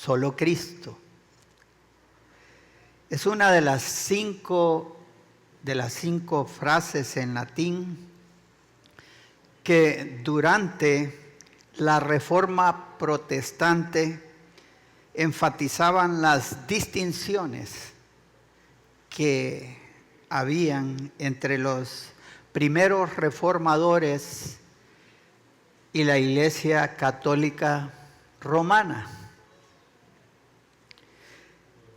solo Cristo. Es una de las cinco frases en latín que durante la Reforma Protestante enfatizaban las distinciones que habían entre los primeros reformadores y la Iglesia Católica Romana.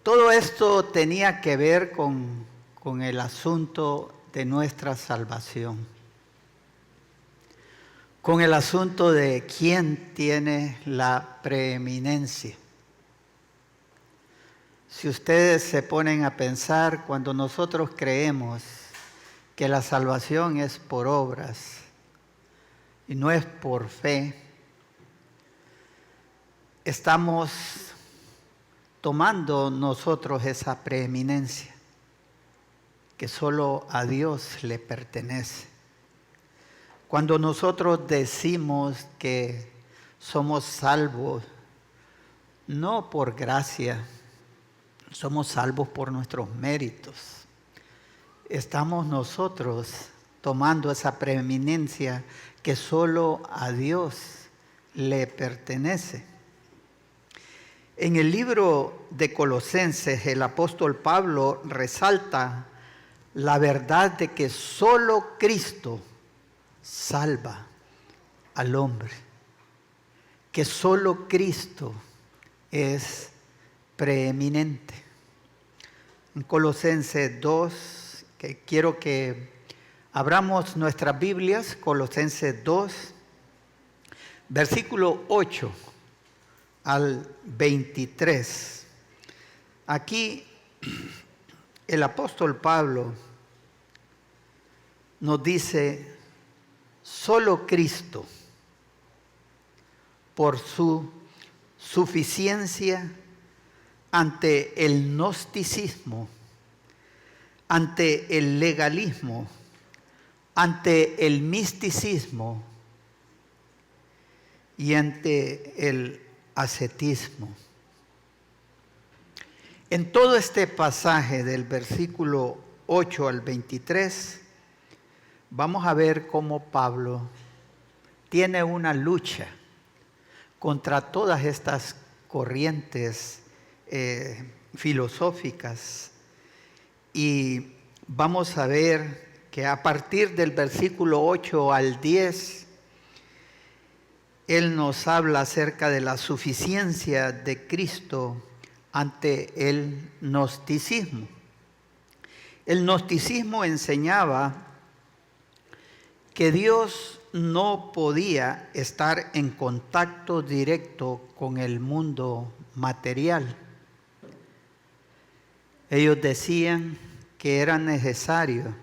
Todo esto tenía que ver con el asunto de nuestra salvación, con el asunto de quién tiene la preeminencia. Si ustedes se ponen a pensar, cuando nosotros creemos que la salvación es por obras y no es por fe, estamos tomando nosotros esa preeminencia que solo a Dios le pertenece. Cuando nosotros decimos que somos salvos, no por gracia, somos salvos por nuestros méritos. Estamos nosotros tomando esa preeminencia que solo a Dios le pertenece. En el libro de Colosenses, el apóstol Pablo resalta la verdad de que solo Cristo salva al hombre, que solo Cristo es preeminente. En Colosenses 2, que quiero que abramos nuestras Biblias, Colosenses 2, versículo 8 al 23. Aquí el apóstol Pablo nos dice: solo Cristo, por su suficiencia ante el gnosticismo, ante el legalismo, ante el misticismo y ante el ascetismo. En todo este pasaje del versículo 8 al 23, vamos a ver cómo Pablo tiene una lucha contra todas estas corrientes filosóficas, y vamos a ver que a partir del versículo 8 al 10, él nos habla acerca de la suficiencia de Cristo ante el gnosticismo. El gnosticismo enseñaba que Dios no podía estar en contacto directo con el mundo material. Ellos decían que era necesario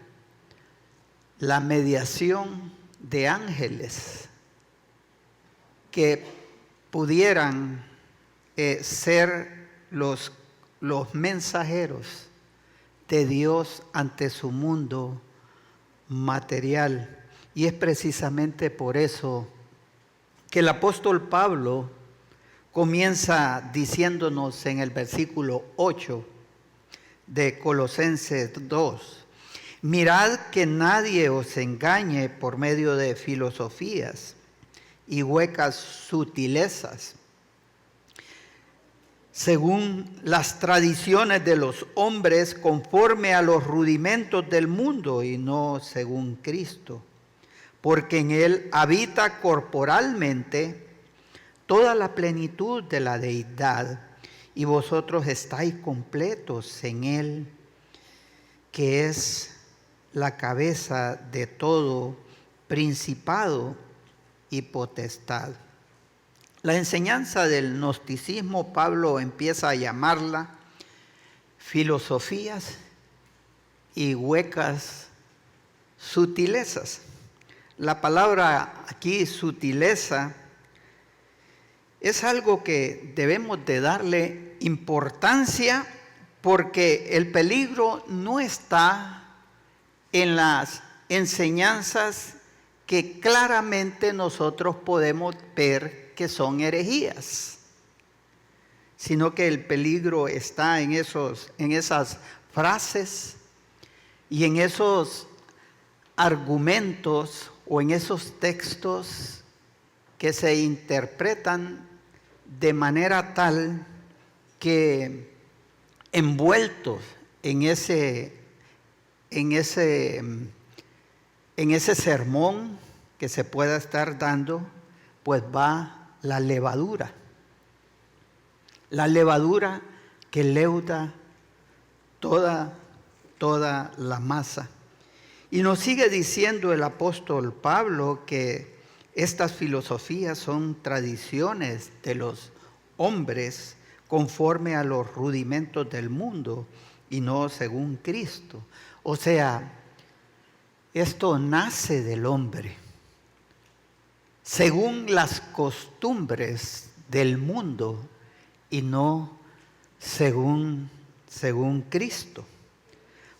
la mediación de ángeles que pudieran ser los mensajeros de Dios ante su mundo material. Y es precisamente por eso que el apóstol Pablo comienza diciéndonos en el versículo 8 de Colosenses 2: mirad que nadie os engañe por medio de filosofías y huecas sutilezas, según las tradiciones de los hombres, conforme a los rudimentos del mundo y no según Cristo, porque en Él habita corporalmente toda la plenitud de la deidad, y vosotros estáis completos en Él, que es la cabeza de todo principado y potestad. La enseñanza del gnosticismo, Pablo empieza a llamarla filosofías y huecas sutilezas. La palabra aquí, sutileza, es algo que debemos de darle importancia, porque el peligro no está en las enseñanzas que claramente nosotros podemos ver que son herejías, sino que el peligro está en esas frases y en esos argumentos o en esos textos que se interpretan de manera tal que envueltos en ese sermón que se pueda estar dando, pues va la levadura que leuda toda la masa. Y nos sigue diciendo el apóstol Pablo que estas filosofías son tradiciones de los hombres conforme a los rudimentos del mundo y no según Cristo. O sea, esto nace del hombre, según las costumbres del mundo y no según Cristo.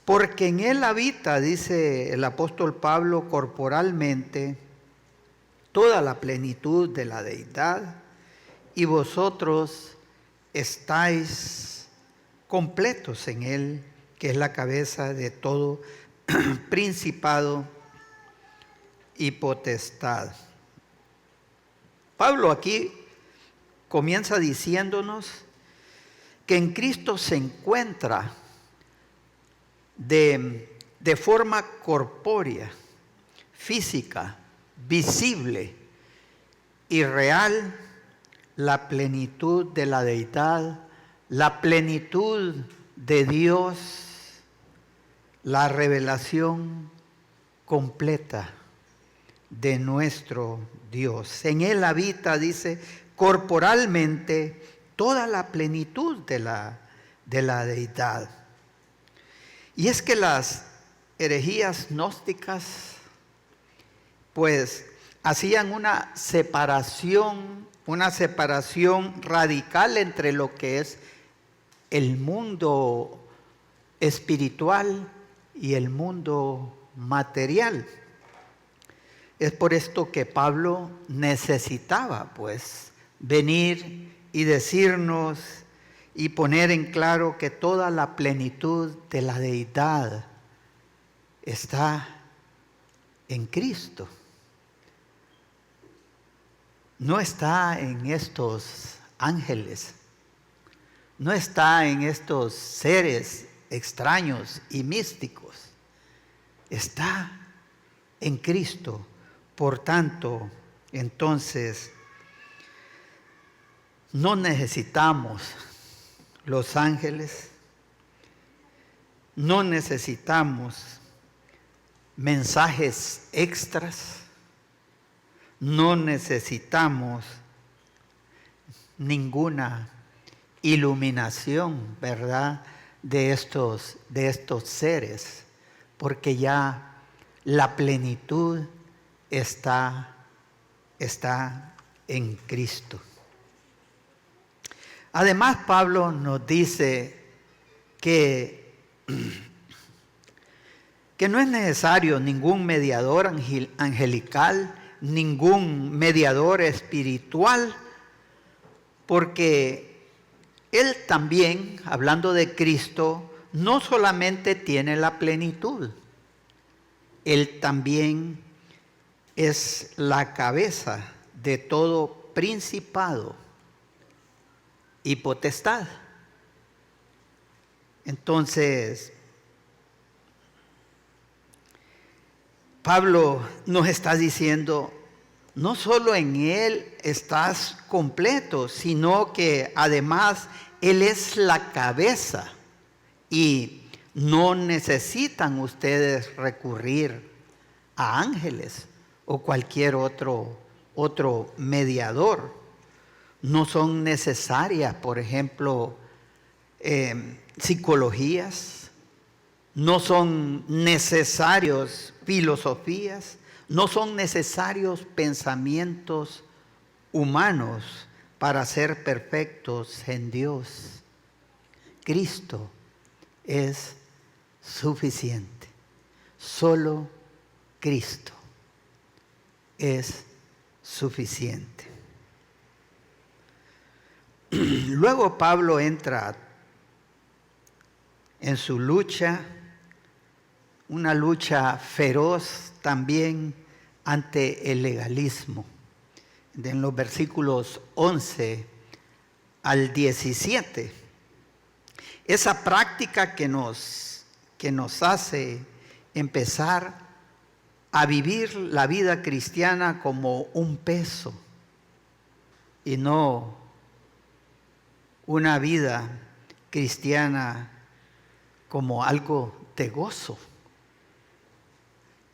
Porque en él habita, dice el apóstol Pablo, corporalmente toda la plenitud de la deidad, y vosotros estáis completos en él, que es la cabeza de todo principado y potestad. Pablo aquí comienza diciéndonos que en Cristo se encuentra de forma corpórea, física, visible y real la plenitud de la deidad, la plenitud de Dios, la revelación completa de nuestro Dios. En él habita, dice, corporalmente toda la plenitud de la deidad. Y es que las herejías gnósticas pues hacían una separación radical entre lo que es el mundo espiritual y el mundo material. Es por esto que Pablo necesitaba pues venir y decirnos y poner en claro que toda la plenitud de la deidad está en Cristo. No está en estos ángeles, no está en estos seres extraños y místicos, está en Cristo. Por tanto, entonces, no necesitamos los ángeles, no necesitamos mensajes extras, no necesitamos ninguna iluminación, ¿verdad?, de estos seres, porque ya la plenitud está en Cristo. Además, Pablo nos dice que no es necesario ningún mediador angelical, ningún mediador espiritual, porque él también, hablando de Cristo, no solamente tiene la plenitud, él también es la cabeza de todo principado y potestad. Entonces, Pablo nos está diciendo, no solo en Él estás completo, sino que además Él es la cabeza y no necesitan ustedes recurrir a ángeles o cualquier otro mediador. No son necesarias, por ejemplo, psicologías, no son necesarios filosofías, no son necesarios pensamientos humanos para ser perfectos en Dios. Cristo es suficiente. Solo Cristo es suficiente. luego Pablo entra en su lucha, una lucha feroz también ante el legalismo. En los versículos 11 al 17, esa práctica que nos hace empezar a vivir la vida cristiana como un peso y no una vida cristiana como algo de gozo.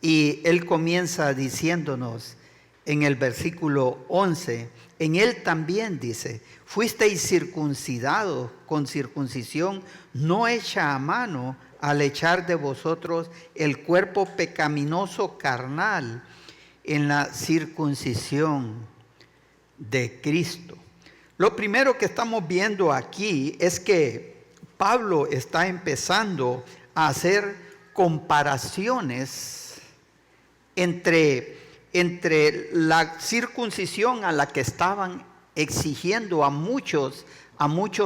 Y él comienza diciéndonos en el versículo 11, en él también dice, fuisteis circuncidados con circuncisión no hecha a mano, al echar de vosotros el cuerpo pecaminoso carnal en la circuncisión de Cristo. Lo primero que estamos viendo aquí es que Pablo está empezando a hacer comparaciones entre la circuncisión a la que estaban exigiendo a muchos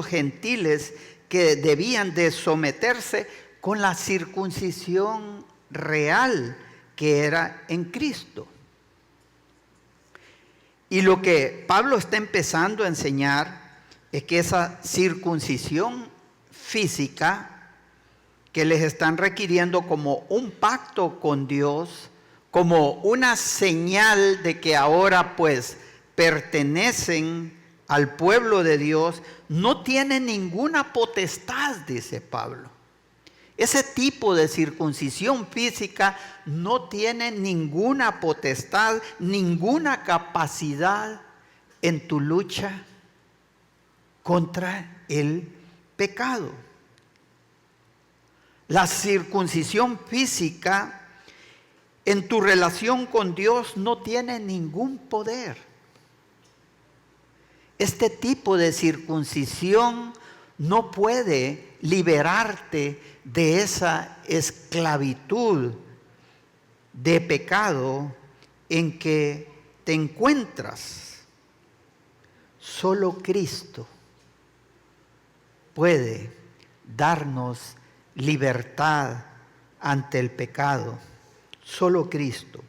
gentiles que debían de someterse con la circuncisión real que era en Cristo. Y lo que Pablo está empezando a enseñar es que esa circuncisión física que les están requiriendo como un pacto con Dios, como una señal de que ahora pues pertenecen al pueblo de Dios, no tiene ninguna potestad, dice Pablo. Ese tipo de circuncisión física no tiene ninguna potestad, ninguna capacidad en tu lucha contra el pecado. La circuncisión física en tu relación con Dios no tiene ningún poder. Este tipo de circuncisión no puede liberarte de esa esclavitud de pecado en que te encuentras. Solo Cristo puede darnos libertad ante el pecado. Solo Cristo.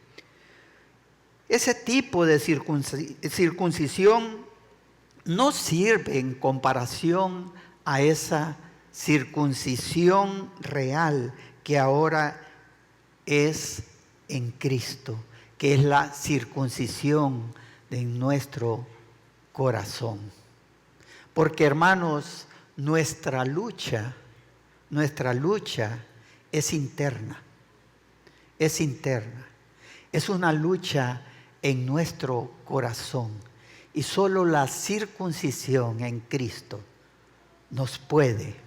Ese tipo de circuncisión no sirve en comparación a esa circuncisión real que ahora es en Cristo, que es la circuncisión de nuestro corazón. Porque, hermanos, nuestra lucha es interna. Es interna. Es una lucha en nuestro corazón. Y solo la circuncisión en Cristo nos puede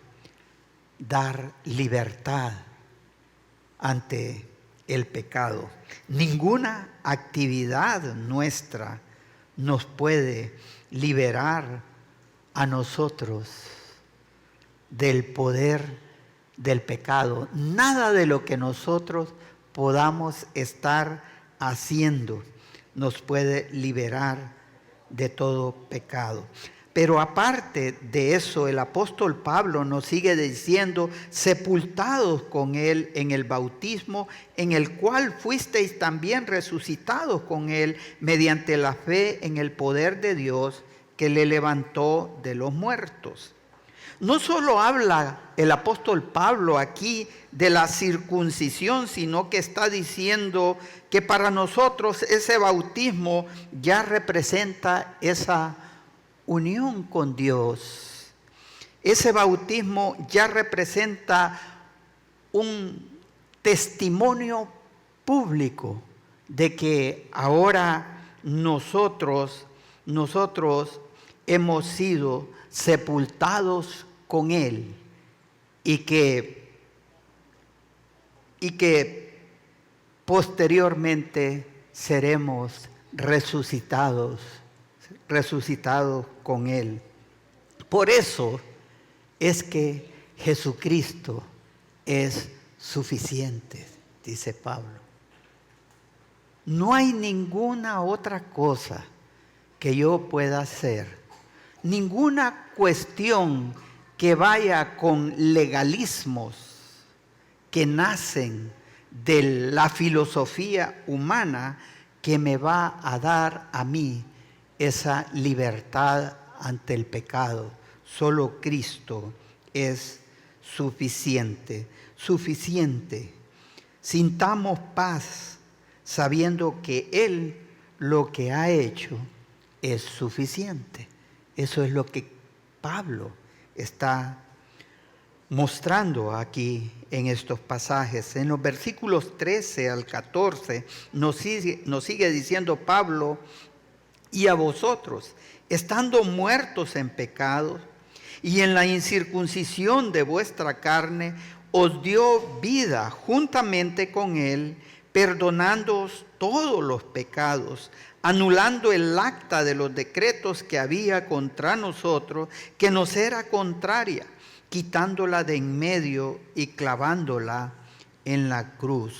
dar libertad ante el pecado. Ninguna actividad nuestra nos puede liberar a nosotros del poder del pecado. Nada de lo que nosotros podamos estar haciendo nos puede liberar de todo pecado. Pero aparte de eso, el apóstol Pablo nos sigue diciendo, sepultados con él en el bautismo, en el cual fuisteis también resucitados con él mediante la fe en el poder de Dios que le levantó de los muertos. No solo habla el apóstol Pablo aquí de la circuncisión, sino que está diciendo que para nosotros ese bautismo ya representa esa unión con Dios. Ese bautismo ya representa un testimonio público de que ahora nosotros hemos sido sepultados con Él y que posteriormente seremos resucitados con Él. Por eso es que Jesucristo es suficiente, dice Pablo. No hay ninguna otra cosa que yo pueda hacer, ninguna cuestión que vaya con legalismos que nacen de la filosofía humana que me va a dar a mí esa libertad ante el pecado. Solo Cristo es suficiente. Sintamos paz sabiendo que Él lo que ha hecho es suficiente. Eso es lo que Pablo está mostrando aquí en estos pasajes. En los versículos 13 al 14 nos sigue diciendo Pablo: y a vosotros, estando muertos en pecados y en la incircuncisión de vuestra carne, os dio vida juntamente con Él, perdonándoos todos los pecados, anulando el acta de los decretos que había contra nosotros, que nos era contraria, quitándola de en medio y clavándola en la cruz.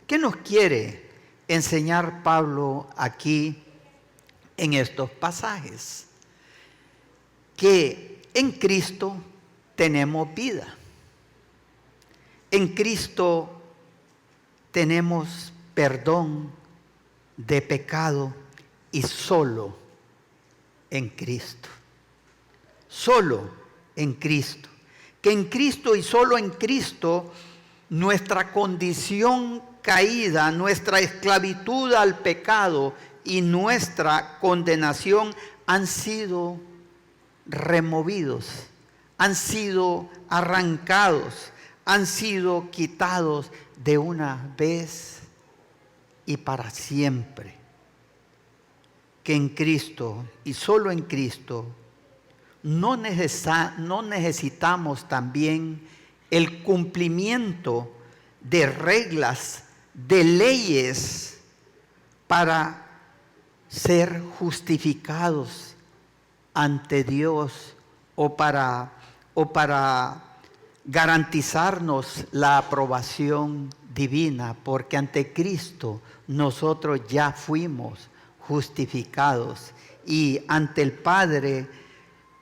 ¿Qué nos quiere enseñar Pablo aquí en estos pasajes? Que en Cristo tenemos vida. En Cristo tenemos perdón de pecado, y solo en Cristo. Solo en Cristo. Que en Cristo y solo en Cristo nuestra condición caída, nuestra esclavitud al pecado y nuestra condenación han sido removidos, han sido arrancados, han sido quitados de una vez y para siempre. Que en Cristo y solo en Cristo no necesitamos también el cumplimiento de reglas, de leyes para ser justificados ante Dios o para garantizarnos la aprobación divina, porque ante Cristo nosotros ya fuimos justificados y ante el Padre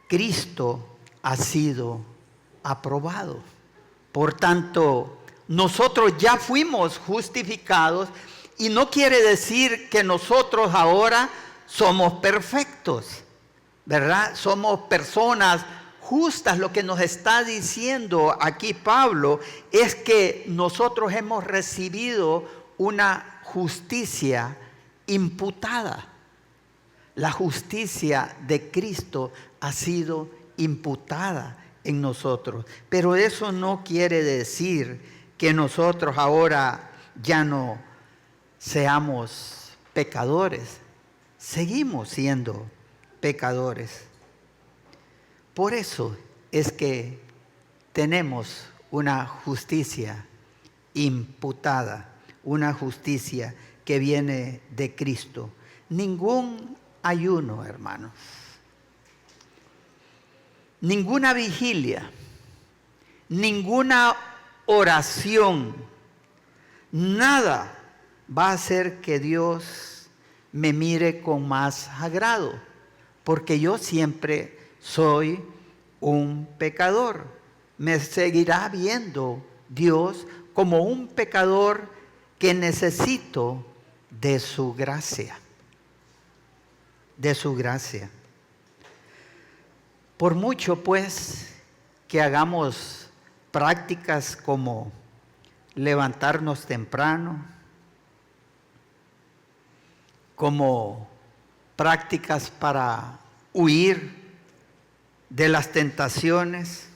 Cristo ha sido aprobado. Por tanto, nosotros ya fuimos justificados y no quiere decir que nosotros ahora somos perfectos, ¿verdad? Somos personas justas. Lo que nos está diciendo aquí Pablo es que nosotros hemos recibido una justicia imputada. La justicia de Cristo ha sido imputada en nosotros. Pero eso no quiere decir que nosotros ahora ya no seamos pecadores. Seguimos siendo pecadores. Por eso es que tenemos una justicia imputada, una justicia que viene de Cristo. Ningún ayuno, hermanos, ninguna vigilia, ninguna oración, nada va a hacer que Dios me mire con más agrado, porque yo siempre soy un pecador. Me seguirá viendo Dios como un pecador que necesito de su gracia. De su gracia. Por mucho, pues, que hagamos prácticas como levantarnos temprano, como prácticas para huir de las tentaciones,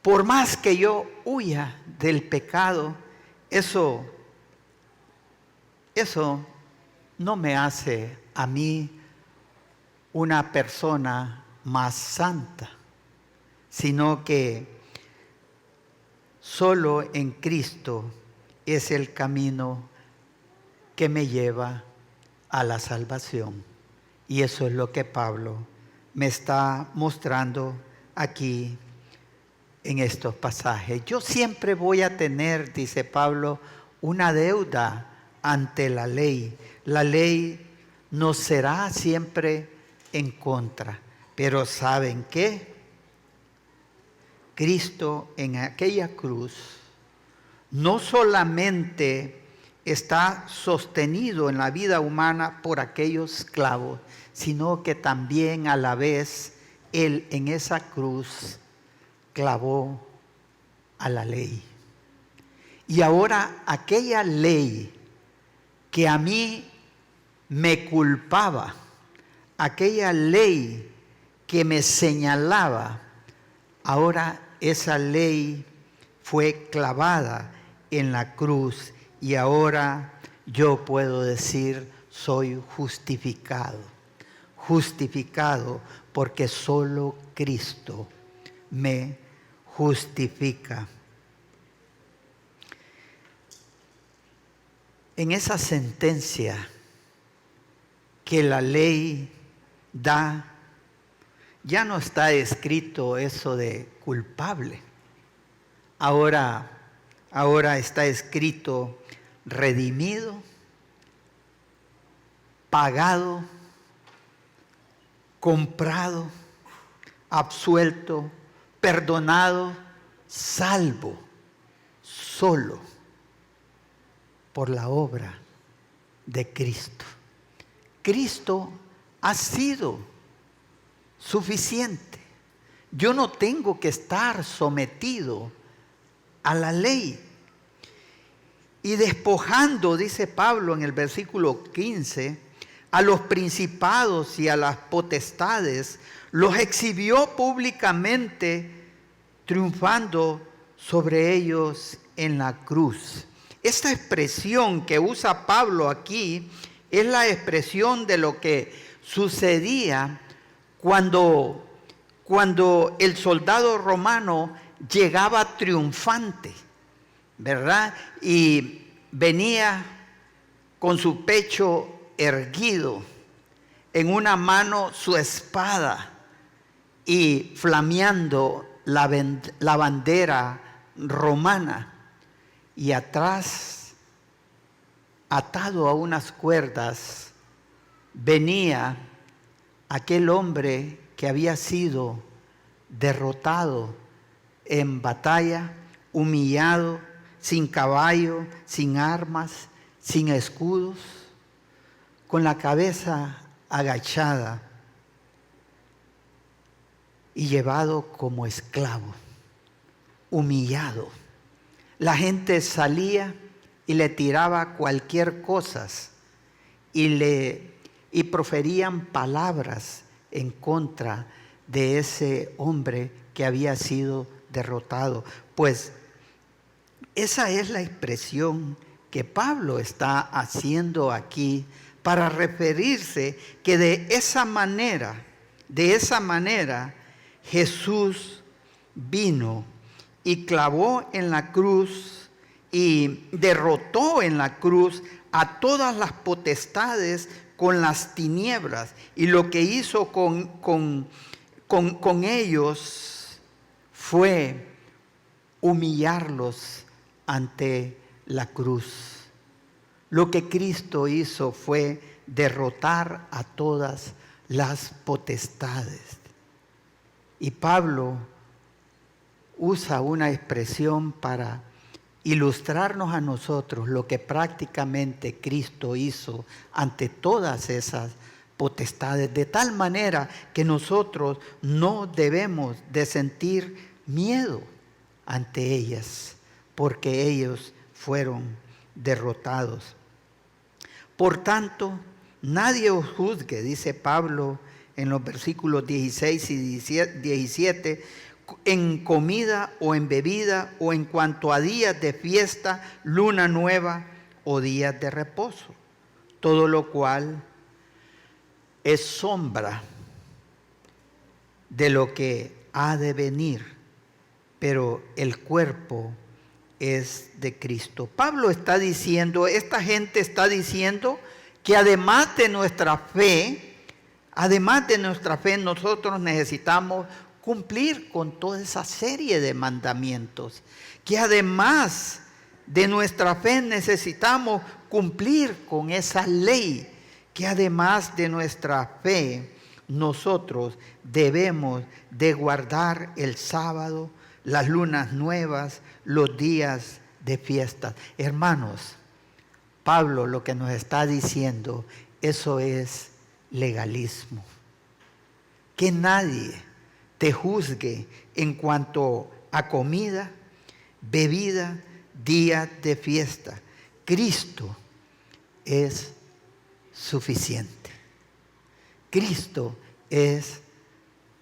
por más que yo huya del pecado, eso no me hace a mí una persona más santa, sino que solo en Cristo es el camino que me lleva a la salvación. Y eso es lo que Pablo me está mostrando aquí en estos pasajes. Yo siempre voy a tener, dice Pablo, una deuda ante la ley. La ley nos será siempre en contra. Pero ¿saben qué? Cristo en aquella cruz no solamente está sostenido en la vida humana por aquellos clavos, sino que también a la vez Él en esa cruz clavó a la ley. Y ahora aquella ley que a mí me culpaba, aquella ley que me señalaba, ahora esa ley fue clavada en la cruz y ahora yo puedo decir soy justificado. Justificado porque solo Cristo me justifica. En esa sentencia que la ley da, ya no está escrito eso de culpable. Ahora está escrito redimido, pagado, comprado, absuelto, perdonado, salvo, solo por la obra de Cristo. Cristo ha sido suficiente. Yo no tengo que estar sometido a la ley. Y despojando, dice Pablo en el versículo 15, a los principados y a las potestades, los exhibió públicamente, triunfando sobre ellos en la cruz. Esta expresión que usa Pablo aquí es la expresión de lo que sucedía cuando el soldado romano llegaba triunfante, ¿verdad? Y venía con su pecho erguido, en una mano su espada y flameando la bandera romana, y atrás, atado a unas cuerdas, venía aquel hombre que había sido derrotado en batalla, humillado, sin caballo, sin armas, sin escudos, con la cabeza agachada y llevado como esclavo, humillado. La gente salía y le tiraba cualquier cosa y proferían palabras en contra de ese hombre que había sido derrotado. Pues esa es la expresión que Pablo está haciendo aquí para referirse que de esa manera Jesús vino y clavó en la cruz y derrotó en la cruz a todas las potestades con las tinieblas. Y lo que hizo con ellos fue humillarlos ante la cruz. Lo que Cristo hizo fue derrotar a todas las potestades. Y Pablo usa una expresión para ilustrarnos a nosotros lo que prácticamente Cristo hizo ante todas esas potestades, de tal manera que nosotros no debemos de sentir miedo ante ellas, porque ellos fueron derrotados. Por tanto, nadie os juzgue, dice Pablo en los versículos 16 y 17, en comida o en bebida o en cuanto a días de fiesta, luna nueva o días de reposo, todo lo cual es sombra de lo que ha de venir, pero el cuerpo es de Cristo. Pablo está diciendo, esta gente está diciendo que además de nuestra fe, nosotros necesitamos cumplir con toda esa serie de mandamientos, que además de nuestra fe necesitamos cumplir con esa ley, que además de nuestra fe nosotros debemos de guardar el sábado, las lunas nuevas, los días de fiestas. Hermanos, Pablo lo que nos está diciendo, eso es legalismo. Que nadie te juzgue en cuanto a comida, bebida, día de fiesta. Cristo es suficiente. Cristo es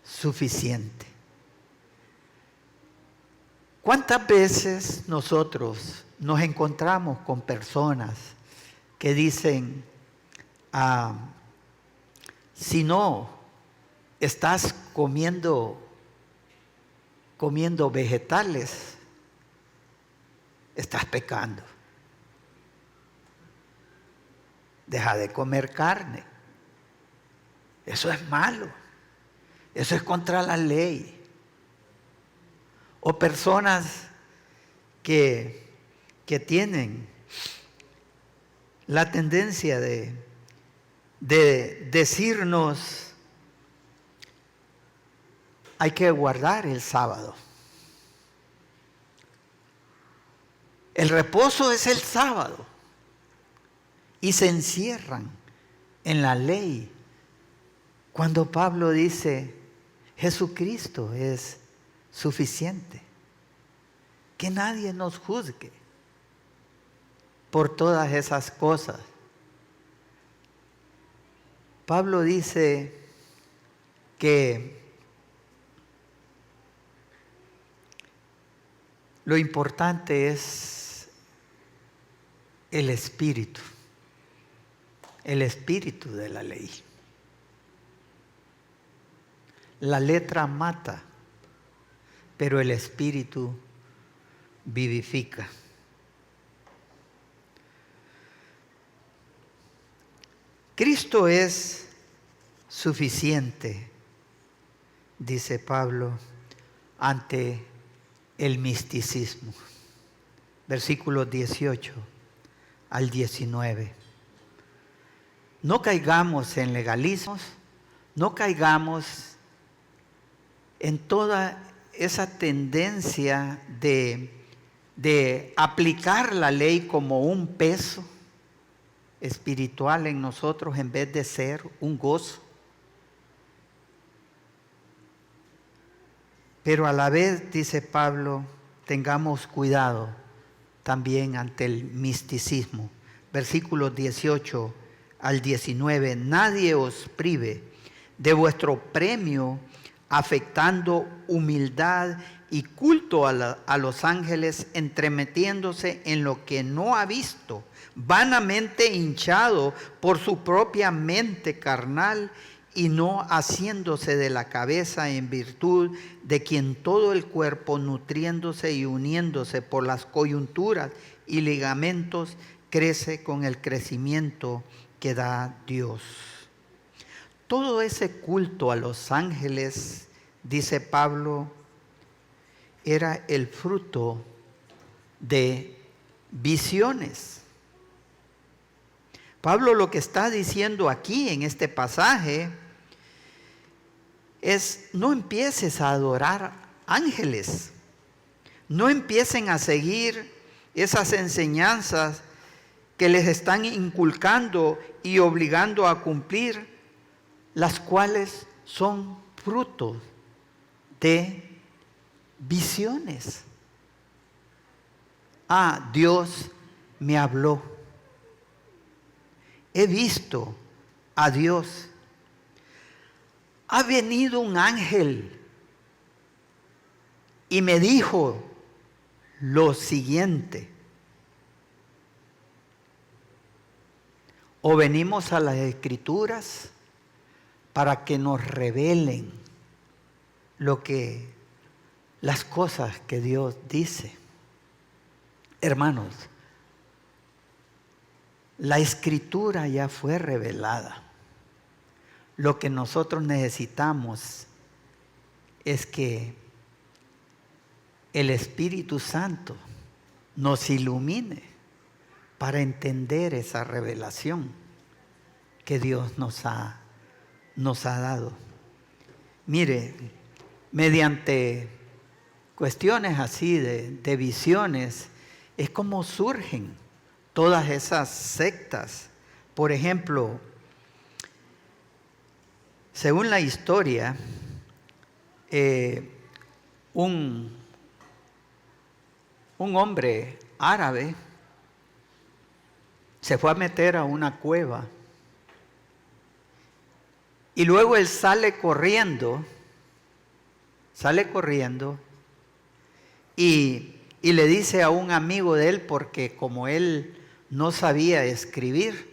suficiente. ¿Cuántas veces nosotros nos encontramos con personas que dicen, si no estás comiendo vegetales, estás pecando? Deja de comer carne. Eso es malo. Eso es contra la ley. O personas que tienen la tendencia de decirnos, hay que guardar el sábado. El reposo es el sábado. Y se encierran en la ley. Cuando Pablo dice, Jesucristo es suficiente. Que nadie nos juzgue por todas esas cosas. Pablo dice que lo importante es el espíritu de la ley. La letra mata, pero el espíritu vivifica. Cristo es suficiente, dice Pablo, ante el misticismo. Versículos 18 al 19. No caigamos en legalismos, no caigamos en toda esa tendencia de aplicar la ley como un peso espiritual en nosotros en vez de ser un gozo. Pero a la vez, dice Pablo, tengamos cuidado también ante el misticismo. Versículos 18 al 19. Nadie os prive de vuestro premio, afectando humildad y culto a los ángeles, entremetiéndose en lo que no ha visto, vanamente hinchado por su propia mente carnal, y no haciéndose de la cabeza en virtud de quien todo el cuerpo, nutriéndose y uniéndose por las coyunturas y ligamentos, crece con el crecimiento que da Dios. Todo ese culto a los ángeles, dice Pablo, era el fruto de visiones. Pablo lo que está diciendo aquí en este pasaje es: no empieces a adorar ángeles, no empiecen a seguir esas enseñanzas que les están inculcando y obligando a cumplir, las cuales son frutos de visiones. Dios me habló. He visto a Dios. Ha venido un ángel y me dijo lo siguiente. O venimos a las Escrituras para que nos revelen las cosas que Dios dice. Hermanos, la Escritura ya fue revelada. Lo que nosotros necesitamos es que el Espíritu Santo nos ilumine para entender esa revelación que Dios nos ha nos ha dado. Mire, mediante cuestiones así de visiones, es como surgen todas esas sectas. Por ejemplo, según la historia, un hombre árabe se fue a meter a una cueva y luego él sale corriendo y le dice a un amigo de él, porque como él no sabía escribir,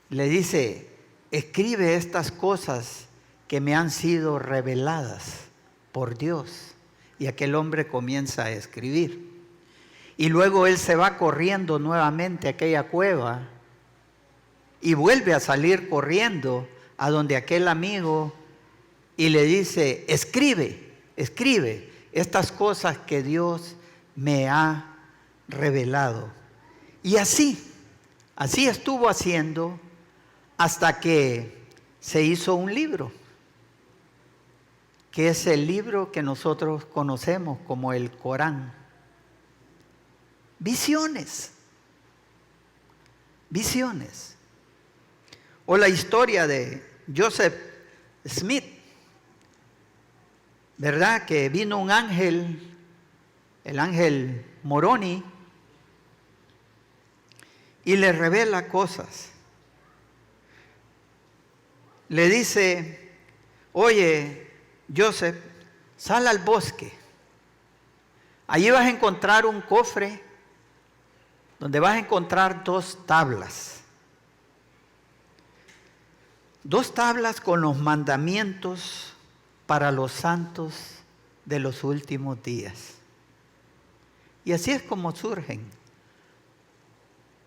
le dice: escribe estas cosas que me han sido reveladas por Dios. Y aquel hombre comienza a escribir. Y luego él se va corriendo nuevamente a aquella cueva y vuelve a salir corriendo a donde aquel amigo y le dice: escribe estas cosas que Dios me ha revelado. Y así estuvo haciendo hasta que se hizo un libro, que es el libro que nosotros conocemos como el Corán. Visiones. O la historia de Joseph Smith, ¿verdad? Que vino un ángel, el ángel Moroni, y le revela cosas. Le dice: oye, Joseph, sal al bosque. Allí vas a encontrar un cofre donde vas a encontrar 2 tablas. 2 tablas con los mandamientos para los santos de los últimos días. Y así es como surgen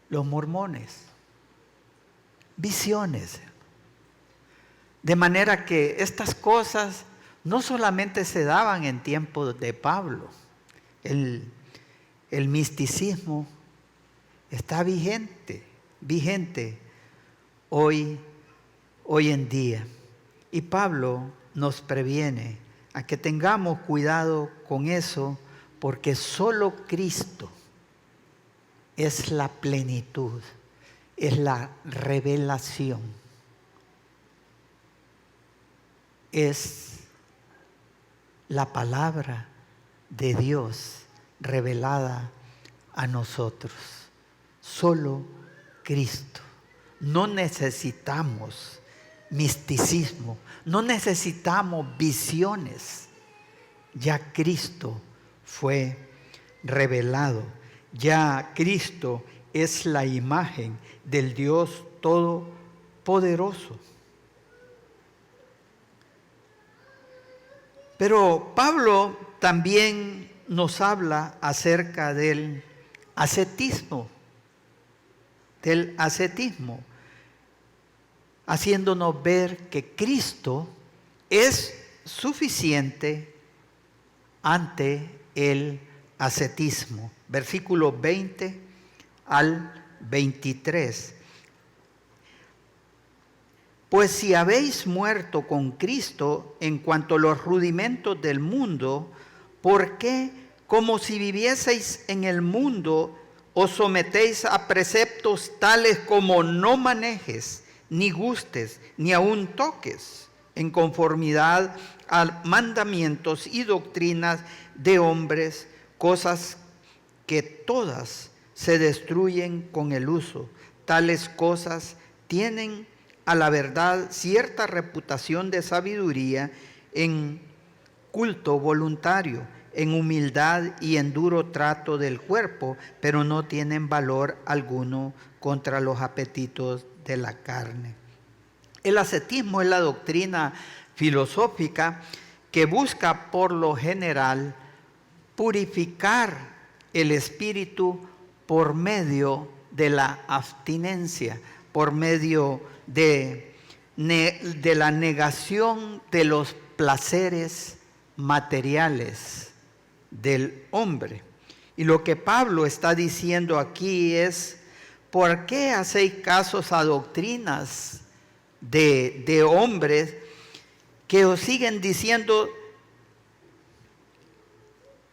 los mormones. Visiones. De manera que estas cosas no solamente se daban en tiempos de Pablo. El misticismo está vigente hoy en día. Y Pablo nos previene a que tengamos cuidado con eso, porque solo Cristo es la plenitud, es la revelación, es la palabra de Dios revelada a nosotros. Solo Cristo. No necesitamos misticismo, no necesitamos visiones. Ya Cristo fue revelado. Ya Cristo es la imagen del Dios Todopoderoso. Pero Pablo también nos habla acerca del ascetismo, haciéndonos ver que Cristo es suficiente ante el ascetismo. Versículos 20 al 23. Pues si habéis muerto con Cristo en cuanto a los rudimentos del mundo, ¿por qué, como si vivieseis en el mundo, os sometéis a preceptos tales como no manejes, ni gustes, ni aun toques, en conformidad a mandamientos y doctrinas de hombres, cosas que todas se destruyen con el uso? Tales cosas tienen a la verdad cierta reputación de sabiduría en culto voluntario, en humildad y en duro trato del cuerpo, pero no tienen valor alguno contra los apetitos de la carne. El ascetismo es la doctrina filosófica que busca por lo general purificar el espíritu por medio de la abstinencia, por medio de la negación de los placeres materiales del hombre. Y lo que Pablo está diciendo aquí es: ¿por qué hacéis casos a doctrinas de hombres que os siguen diciendo,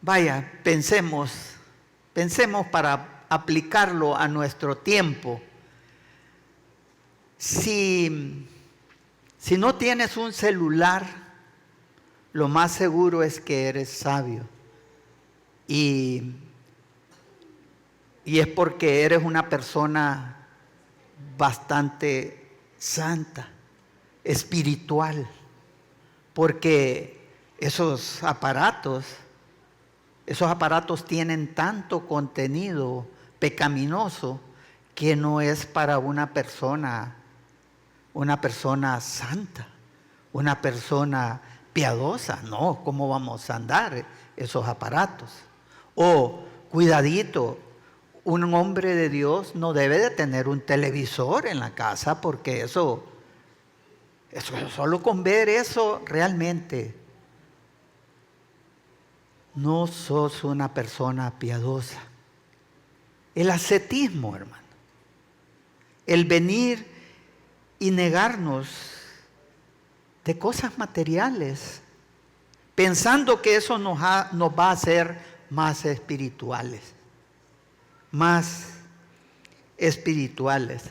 vaya, pensemos para aplicarlo a nuestro tiempo. Si no tienes un celular, lo más seguro es que eres sabio. Y es porque eres una persona bastante santa, espiritual. Porque esos aparatos tienen tanto contenido pecaminoso que no es para una persona santa, una persona piadosa. No, ¿cómo vamos a andar esos aparatos? O, cuidadito, un hombre de Dios no debe de tener un televisor en la casa, porque eso solo con ver eso realmente no sos una persona piadosa. El ascetismo, hermano, el venir y negarnos de cosas materiales, pensando que eso nos va a hacer más espirituales. Más espirituales.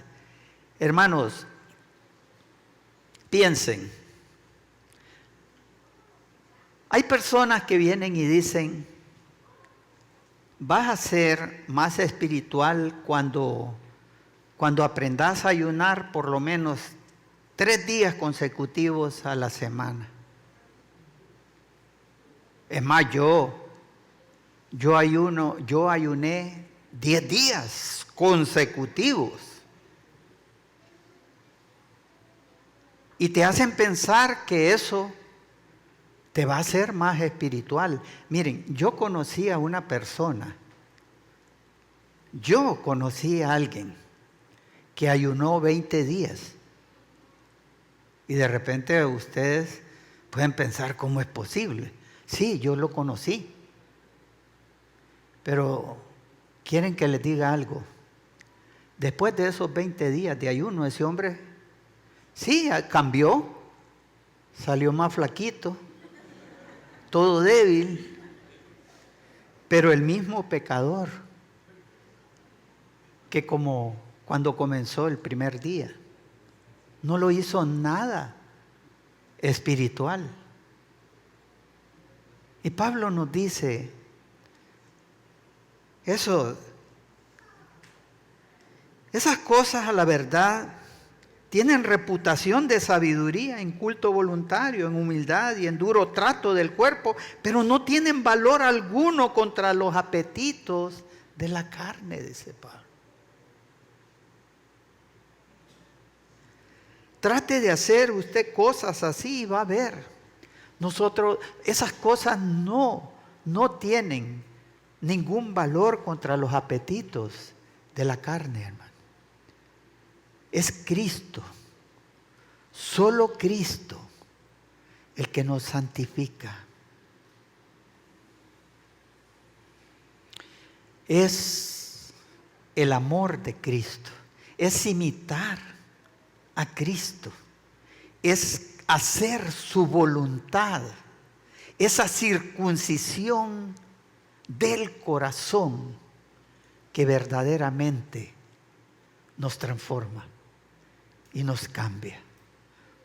Hermanos, piensen. Hay personas que vienen y dicen, vas a ser más espiritual cuando aprendas a ayunar por lo menos 3 días consecutivos a la semana. Es más, yo ayuné 10 días consecutivos. Y te hacen pensar que eso te va a hacer más espiritual. Miren, yo conocí a alguien que ayunó 20 días. Y de repente ustedes pueden pensar, ¿cómo es posible? Sí, yo lo conocí. Pero quieren que les diga algo. Después de esos 20 días de ayuno, ese hombre, sí, cambió, salió más flaquito, todo débil, pero el mismo pecador que como cuando comenzó el primer día, no lo hizo nada espiritual. Y Pablo nos dice, esas cosas a la verdad tienen reputación de sabiduría en culto voluntario, en humildad y en duro trato del cuerpo, pero no tienen valor alguno contra los apetitos de la carne, dice Pablo. Trate de hacer usted cosas así y va a ver. Esas cosas no tienen ningún valor contra los apetitos de la carne, hermano. Es Cristo, solo Cristo, el que nos santifica. Es el amor de Cristo, es imitar a Cristo, es hacer su voluntad, esa circuncisión del corazón que verdaderamente nos transforma y nos cambia.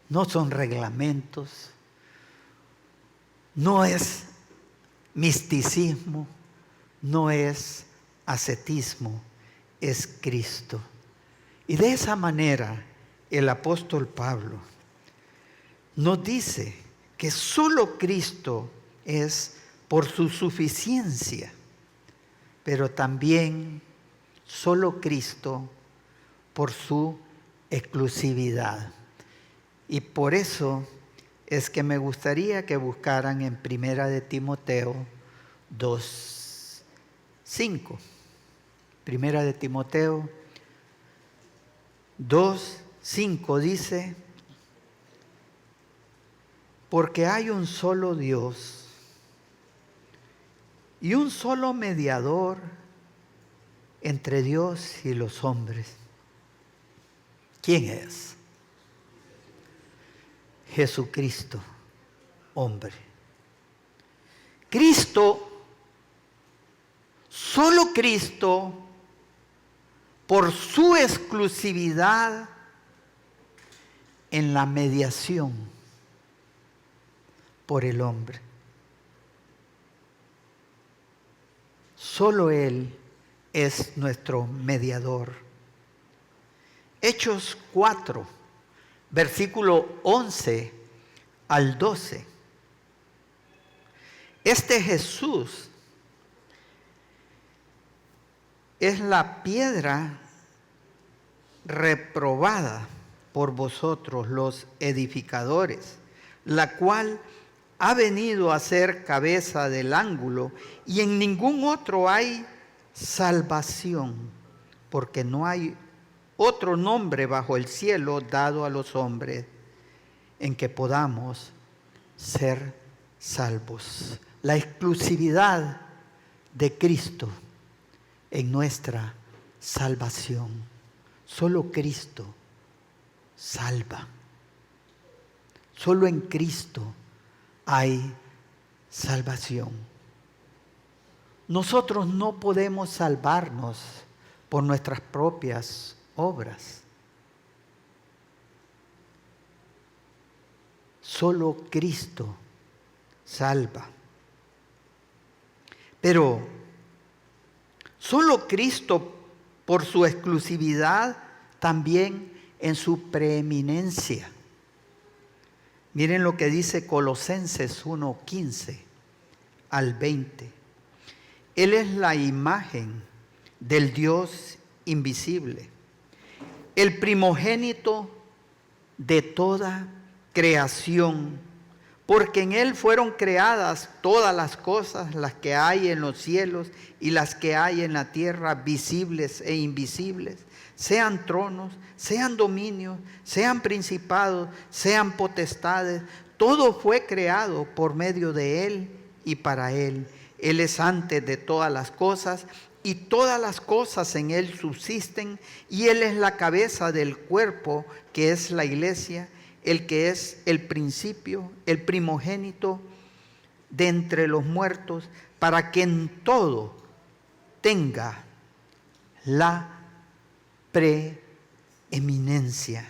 No son reglamentos, no es misticismo, no es ascetismo, es Cristo. Y de esa manera el apóstol Pablo nos dice que solo Cristo es por su suficiencia, pero también solo Cristo por su exclusividad. Y por eso es que me gustaría que buscaran en Primera de Timoteo 2:5. Primera de Timoteo 2:5 dice, porque hay un solo Dios y un solo mediador entre Dios y los hombres. ¿Quién es? Jesucristo, hombre. Cristo, solo Cristo, por su exclusividad en la mediación por el hombre. Solo Él es nuestro mediador. Hechos 4, versículo 11 al 12. Este Jesús es la piedra reprobada por vosotros los edificadores, la cual ha venido a ser cabeza del ángulo, y en ningún otro hay salvación, porque no hay otro nombre bajo el cielo dado a los hombres en que podamos ser salvos. La exclusividad de Cristo en nuestra salvación. Solo Cristo salva. Solo en Cristo hay salvación. Nosotros no podemos salvarnos por nuestras propias obras. Solo Cristo salva. Pero solo Cristo, por su exclusividad, también en su preeminencia. Miren lo que dice Colosenses 1:15 al 20. Él es la imagen del Dios invisible, el primogénito de toda creación, porque en Él fueron creadas todas las cosas, las que hay en los cielos y las que hay en la tierra, visibles e invisibles, sean tronos, sean dominios, sean principados, sean potestades. Todo fue creado por medio de Él y para Él. Él es antes de todas las cosas, y todas las cosas en Él subsisten, y Él es la cabeza del cuerpo, que es la iglesia, el que es el principio, el primogénito de entre los muertos, para que en todo tenga la preeminencia,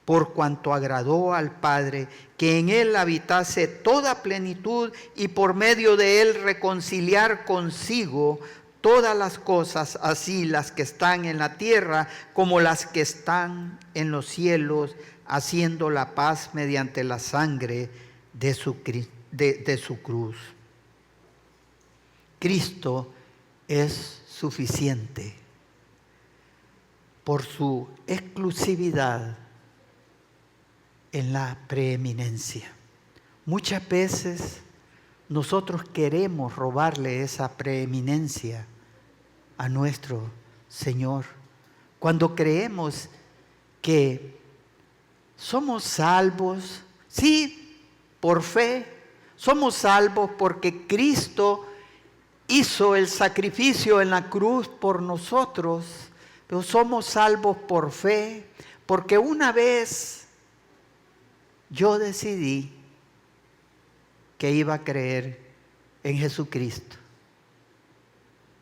por cuanto agradó al Padre que en Él habitase toda plenitud, y por medio de Él reconciliar consigo todas las cosas, así las que están en la tierra como las que están en los cielos, haciendo la paz mediante la sangre de su cruz. Cristo es suficiente por su exclusividad en la preeminencia. Muchas veces nosotros queremos robarle esa preeminencia a nuestro Señor cuando creemos que somos salvos, sí, por fe. Somos salvos porque Cristo hizo el sacrificio en la cruz por nosotros, pero somos salvos por fe, porque una vez yo decidí que iba a creer en Jesucristo.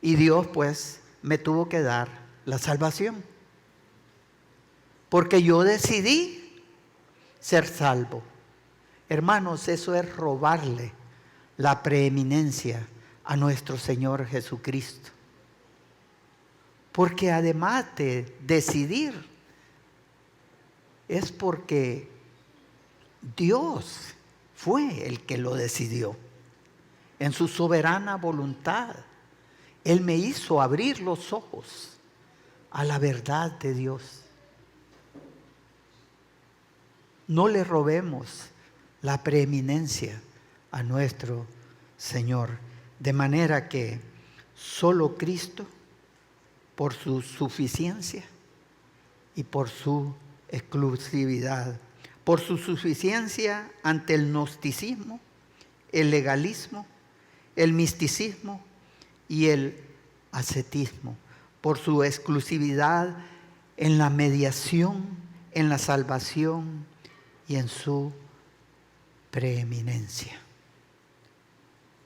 Y Dios pues me tuvo que dar la salvación. Porque yo decidí ser salvo. Hermanos, eso es robarle la preeminencia a nuestro Señor Jesucristo. Porque además de decidir, es porque Dios fue el que lo decidió. En su soberana voluntad, Él me hizo abrir los ojos a la verdad de Dios. No le robemos la preeminencia a nuestro Señor, de manera que solo Cristo, por su suficiencia y por su exclusividad, por su suficiencia ante el gnosticismo, el legalismo, el misticismo y el ascetismo, por su exclusividad en la mediación, en la salvación y en su preeminencia.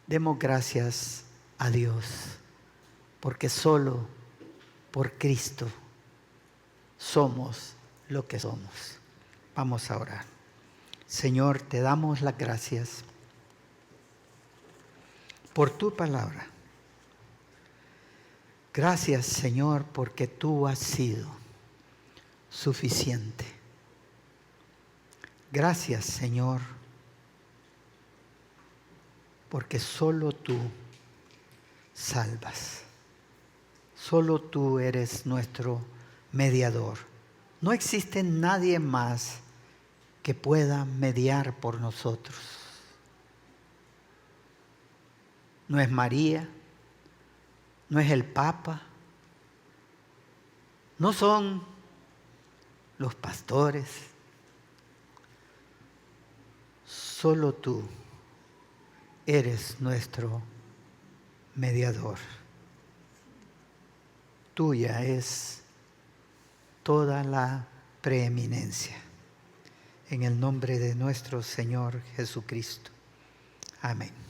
Demos gracias a Dios, porque solo por Cristo somos lo que somos. Vamos a orar. Señor, te damos las gracias por tu palabra. Gracias, Señor, porque tú has sido suficiente. Gracias, Señor, porque solo tú salvas. Solo tú eres nuestro mediador. No existe nadie más que pueda mediar por nosotros. No es María, no es el Papa, no son los pastores. Solo tú eres nuestro mediador. Tuya es toda la preeminencia. En el nombre de nuestro Señor Jesucristo. Amén.